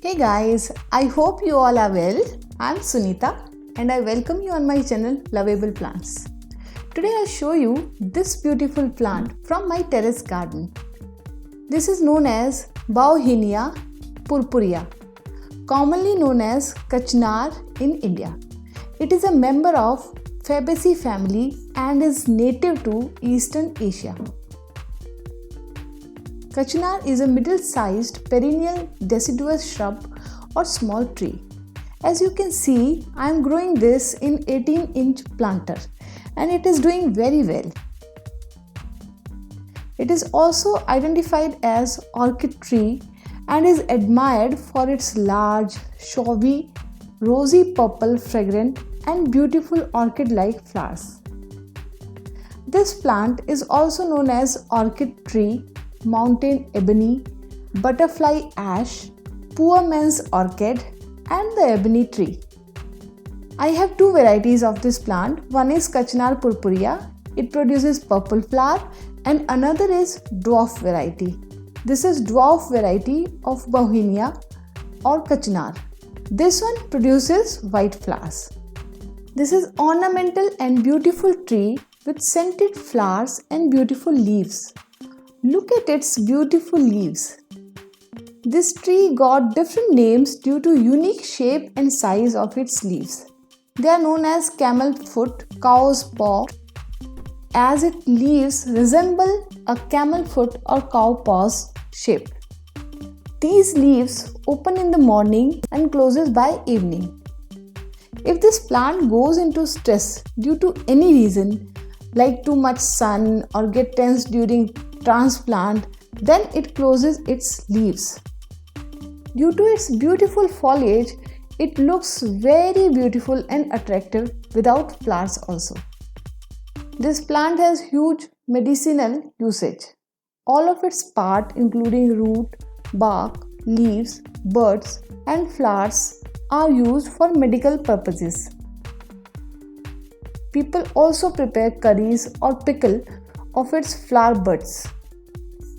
Hey guys, I hope you all are well. I'm Sunita and I welcome you on my channel Lovable Plants. Today I'll show you this beautiful plant from my terrace garden. This is known as Bauhinia purpurea, commonly known as Kachnar in India. It is a member of Fabaceae family and is native to Eastern Asia. Kachnar is a middle-sized perennial deciduous shrub or small tree. As you can see, I am growing this in 18-inch planter and it is doing very well. It is also identified as orchid tree and is admired for its large, showy, rosy purple, fragrant and beautiful orchid-like flowers. This plant is also known as orchid tree, mountain ebony, butterfly ash, poor man's orchid and the ebony tree. I have two varieties of this plant. One is Kachnar purpurea. It produces purple flower and another is dwarf variety. This is dwarf variety of Bauhinia or Kachnar. This one produces white flowers. This is ornamental and beautiful tree with scented flowers and beautiful leaves. Look at its beautiful leaves. This tree got different names due to unique shape and size of its leaves. They are known as camel foot, cow's paw, as its leaves resemble a camel foot or cow paws shape. These leaves open in the morning and closes by evening. If this plant goes into stress due to any reason, like too much sun or get tense during transplant, then it closes its leaves. Due to its beautiful foliage, it looks very beautiful and attractive without flowers also. This plant has huge medicinal usage. All of its parts, including root, bark, leaves, buds and flowers, are used for medical purposes. People also prepare curries or pickle of its flower buds.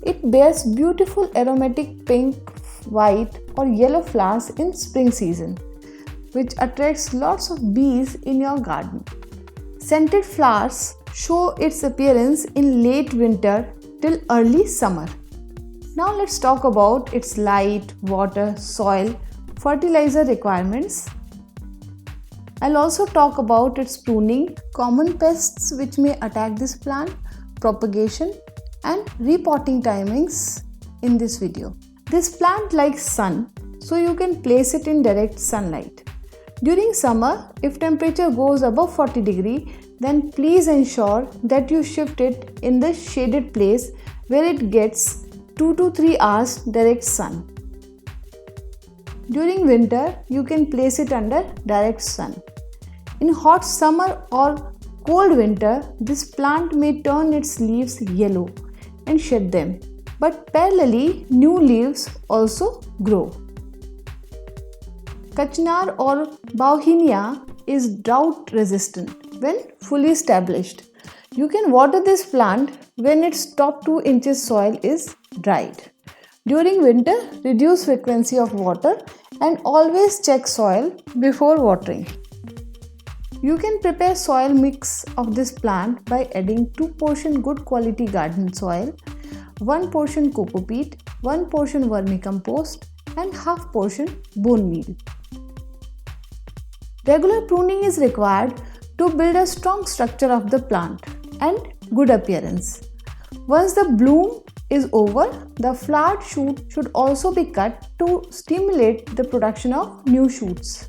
It bears beautiful aromatic pink, white or yellow flowers in spring season, which attracts lots of bees in your garden. Scented flowers show its appearance in late winter till early summer. Now let's talk about its light, water, soil, fertilizer requirements. I'll also talk about its pruning, common pests which may attack this plant, propagation and repotting timings in this video. This plant likes sun, so you can place it in direct sunlight. During summer, if temperature goes above 40 degrees, then please ensure that you shift it in the shaded place where it gets 2 to 3 hours direct sun. During winter, you can place it under direct sun. In hot summer or cold winter, this plant may turn its leaves yellow and shed them, but parallelly new leaves also grow. Kachnar or Bauhinia is drought resistant when fully established. You can water this plant when its top 2 inches soil is dried. During winter, reduce frequency of water and always check soil before watering. You can prepare soil mix of this plant by adding 2 portion good quality garden soil, 1 portion coco peat, 1 portion vermicompost and half portion bone meal. Regular pruning is required to build a strong structure of the plant and good appearance. Once the bloom is over, the flowered shoot should also be cut to stimulate the production of new shoots.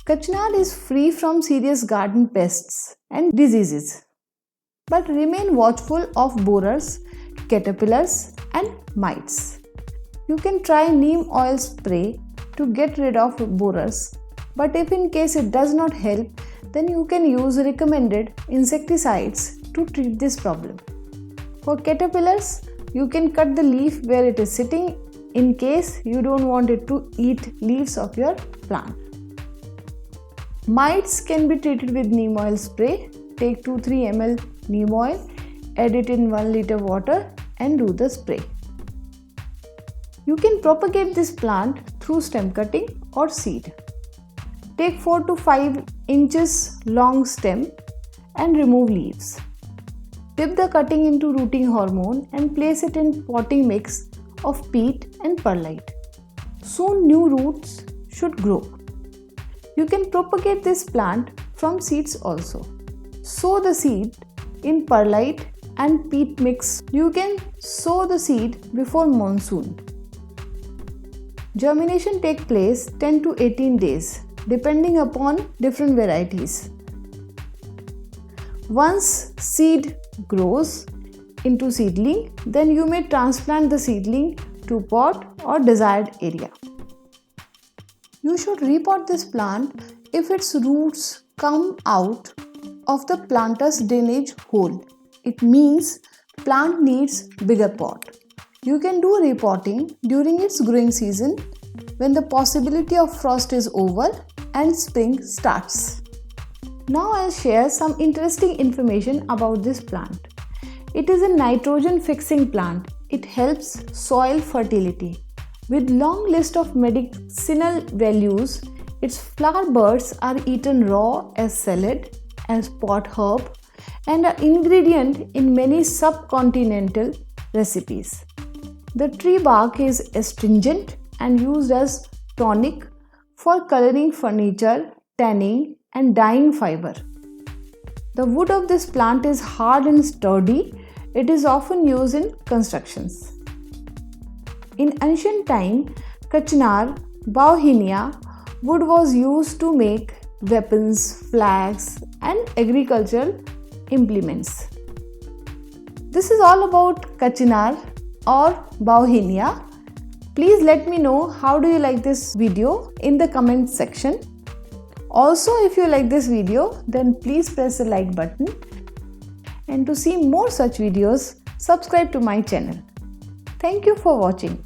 Kachnar is free from serious garden pests and diseases, but remain watchful of borers, caterpillars and mites. You can try neem oil spray to get rid of borers, but if in case it does not help, then you can use recommended insecticides to treat this problem. For caterpillars, you can cut the leaf where it is sitting in case you don't want it to eat leaves of your plant. Mites can be treated with neem oil spray. Take 2-3 ml neem oil, add it in 1 liter water and do the spray. You can propagate this plant through stem cutting or seed. Take 4 to 5 inches long stem and remove leaves. Dip the cutting into rooting hormone and place it in potting mix of peat and perlite. Soon new roots should grow. You can propagate this plant from seeds also. Sow the seed in perlite and peat mix. You can sow the seed before monsoon. Germination takes place 10 to 18 days depending upon different varieties. Once seed grows into seedling, then you may transplant the seedling to pot or desired area. You should repot this plant if its roots come out of the planter's drainage hole. It means plant needs bigger pot. You can do repotting during its growing season when the possibility of frost is over and spring starts. Now I'll share some interesting information about this plant. It is a nitrogen fixing plant. It helps soil fertility. With long list of medicinal values, its flower buds are eaten raw as salad, as pot herb, and are ingredient in many subcontinental recipes. The tree bark is astringent and used as tonic for coloring furniture, tanning, and dyeing fiber. The wood of this plant is hard and sturdy. It is often used in constructions. In ancient time, Kachinar, Bauhinia wood was used to make weapons, flags, and agricultural implements. This is all about Kachinar or Bauhinia. Please let me know how do you like this video in the comment section. Also, if you like this video, then please press the like button. And to see more such videos, subscribe to my channel. Thank you for watching.